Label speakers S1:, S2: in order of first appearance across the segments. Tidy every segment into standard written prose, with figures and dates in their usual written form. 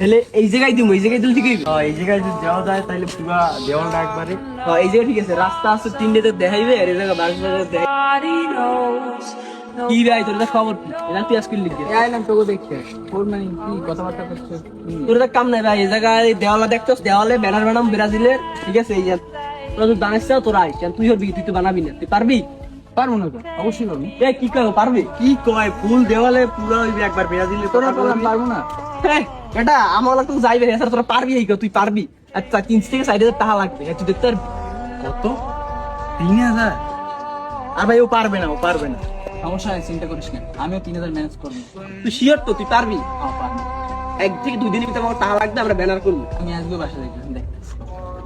S1: তাহলে এই জায়গায় দিমু, এই জায়গায় দিলে ঠিক হইবে।
S2: এই জায়গায় যদি দেওয়া যায় তাহলে পুরা দেওয়ালটা একবারে।
S1: এই জায়গায় ঠিক আছে, রাস্তা আছে তিনটে দেখাইবে আর এই জায়গা বাস কি ভাই তোর খবর কি? এটা তুই আজকে লিখবি
S2: আইলাম তোকে দেখতে, তোর মানে কি কথাবার্তা করছিস?
S1: তোর তো কাম নাই ভাই, এই জায়গায় দেওয়ালে দেখছস, দেওয়ালে ব্যানার বানাম ব্রাজিলের, ঠিক আছে? এই তোরা যদি বানাইছ তোরা আই, তুই হবি, তুই তো বানাবি না, তুই পারবি?
S2: পারবো না তো, অবশ্যই পারবো।
S1: এ কি কয় পারবি? কি কয় ফুল দেওয়ালে পুরো হইবে একবার ব্রাজিলে,
S2: তোরা বললাম পারবো না।
S1: এটা আমার লাগতো যাইবে এছাড়া তোরা পারবি? এই তুই পারবি? আচ্ছা 3 থেকে 4,000 টাকা লাগবে, তুই দেখতে পারবি?
S2: কত? 3,000?
S1: আর ভাই ও পারবে না, ও পারবে না।
S2: সমস্যা নেই, চিন্তা করিস না, আমিও 3,000 ম্যানেজ করবো।
S1: তুই শিওর তো তুই পারবি?
S2: পারবো।
S1: 1 থেকে 2 দিনের ভিতরে আমার টাকা লাগবে, আমরা ব্যানার করবো।
S2: আমি আসবো বাসা দেখতে দেখ।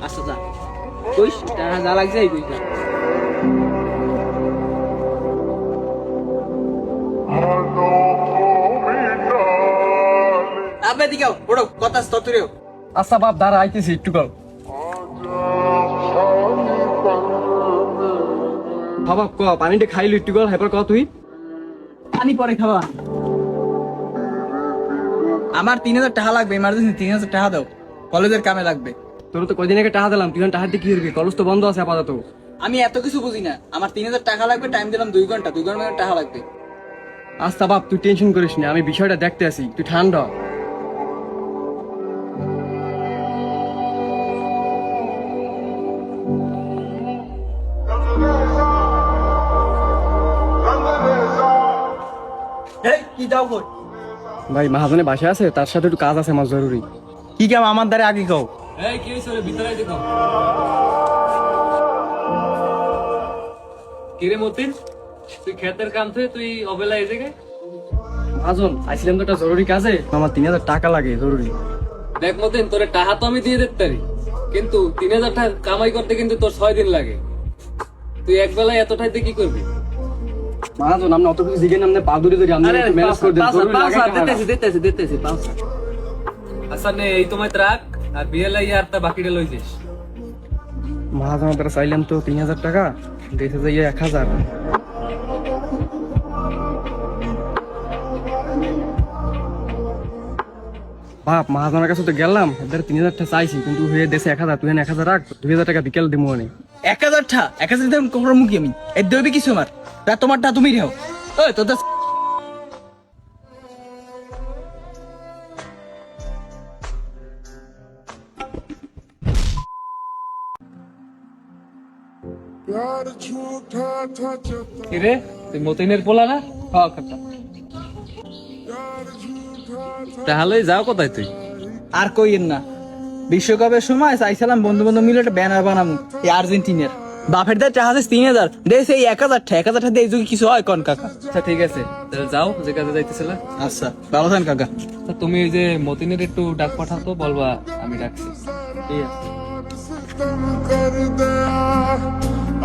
S1: আচ্ছা যা কইস, টাকা যা লাগছে এই কইস না। আবে দিগাও বড় কথা স্ততুরেও।
S2: আচ্ছা বাপ দাঁড়া, আইতেছি একটু কর। বাবা ক পানিটা খাইলি একটু কর, হেপার ক তুই।
S1: পানি পরে খাওয়া।
S2: আমার 3,000 টাকা লাগবে, ইমার্জেন্সি 3,000 টাকা দাও, কলেজের কামে লাগবে। তোর তো কয়দিন আগে টাকা দিলাম, 3,000 টাকা দিয়ে কি করবি? কলেজ তো বন্ধ আছে আপাতত। আমি এত কিছু বুঝি না, আমার 3,000 টাকা লাগবে, টাইম দিলাম 2 ঘন্টা, 2 ঘন্টা টাকা লাগবে। আচ্ছা বাপ তুই টেনশন করিস না, আমি বিষয়টা দেখতে আসি, তুই ঠান্ডা হ।
S1: এই কি দাও কই?
S2: ভাই মহাজনের বাসা আছে, তার সাথে একটু কাজ আছে আমার জরুরি।
S1: কি কাম আমার দ্বারে আগে কও।
S2: এই কি হইছে রে, ভিতরে আইতে কও। কিরে মতিন, তুই ক্ষেতের কাম থেকে তুই অবেলা এই জায়গায়? মহাজন আইছিলাম তো একটা জরুরি কাজে, আমার 3,000 টাকা লাগে জরুরি।
S3: দেখ মতিন, তোর টাকা তো আমি দিয়ে দিতে পারি, কিন্তু 3,000 টাকা কামাই করতে কিন্তু তোর 6 দিন লাগে। তুই এক বেলায় এত টাকা দিয়ে কি করবি?
S2: মহাজন আপনি অত কিছু জিজ্ঞেস আপনি পা ধরে ধরে আপনি
S1: আরে
S2: ম্যানেজ করে দেন, জরুরি লাগে টাকাটা।
S1: দিতেছি পাঁচ।
S3: আচ্ছা নে, এই তোমায় রাখ, আর বিয়ে লাই আর তা বাকিটা লই যাস।
S2: মহাজন তারা চাইলাম তো 3,000 টাকা, দিতে যাইয়ে 1,000। বাপ মহাজনের কাছে তো গেলাম, এদের 3,000 টাকা চাইছি, কিন্তু হয়ে দেশে 1,000, তুই 1,000 রাখ, 2,000 টাকা বিকেল দিবো অনেক।
S1: 1,000 টা 1,000 দিতে কোমর মুখি আমি এই দেবি কিছু আমার তা তোমারটা তুমি রেও। ওই তো
S3: কিরে তুই মতিনের পোলা না?
S1: হ্যাঁ কাকা।
S3: তাহলে যাও কোথায় তুই?
S1: আর কইেন না, বিশ্বকাপের সময় চাইছিলাম বন্ধু বন্ধু মিলে একটা ব্যানার বানাবো এই আর্জেন্টিনার। বাপের দা টাকা আছে 3,000, দেশ এই 1,000 টাকা দিয়ে এই যুগে কিছু হয় কোন কাকা?
S3: আচ্ছা ঠিক আছে, তাহলে যাও যে কাজে যাইতেছিল।
S1: আচ্ছা ভালো থাকেন কাকা।
S3: তা তুমি ওই যে মতিনের একটু ডাক পাঠাতো, বলবা আমি ডাকছি।
S1: ঠিক আছে।
S4: सितम कर दिया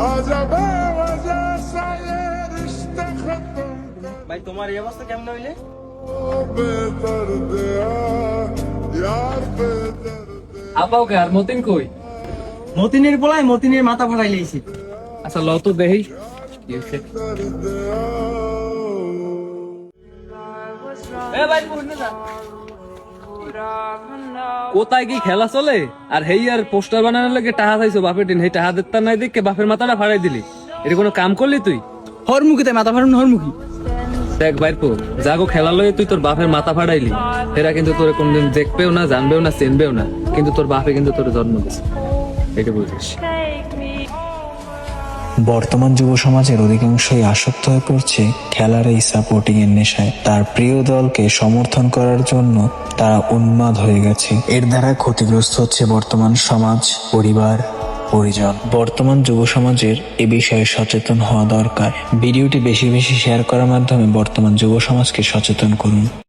S4: आजा बेवजह सा ये रिश्ते खत्म
S1: ভাই তোমার এই অবস্থা কেমন হইলে?
S4: बेदर्दिया यार बेदर्दिया
S3: আপাও কে, আর মতিন কই?
S1: মতিনের বলাই মতিনের মাথা ফাটাই লাইছি।
S3: আচ্ছা ল তো দেহি কি হইছে।
S1: এ ভাই পুরনে যা।
S3: কোথায় কি খেলা চলে? আর হেই আর পোস্টার বানানোর লাগে টাকা চাইছো বাপের দিন, হেই টাকা দিতে নাই দেখে বাপের মাথাটা ফাড়াই দিলি। এটা কোনো কাম করলি তুই?
S1: হরমুখী তাই মাথা ফাটানো হরমুখী।
S3: দেখ ভাইপো, যাগো খেলা লয়ে তুই তোর বাপের মাথা ফাড়াইলি, এরা কিন্তু তোর কোনদিন দেখবেও না, জানবেও না, চিনবেও না, কিন্তু তোর বাপে কিন্তু তোর জন্ম দিচ্ছে, এটা বুঝিস।
S5: বর্তমান যুব সমাজের অধিকাংশই আসক্ত হয়ে পড়ছে খেলার এই সাপোর্টিং এর নেশায়। তার প্রিয় দলকে সমর্থন করার জন্য তারা উন্মাদ হয়ে গেছে। এর দ্বারা ক্ষতিগ্রস্ত হচ্ছে বর্তমান সমাজ, পরিবার, পরিজন। বর্তমান যুব সমাজের এ বিষয়ে সচেতন হওয়া দরকার। ভিডিওটি বেশি বেশি শেয়ার করার মাধ্যমে বর্তমান যুব সমাজকে সচেতন করুন।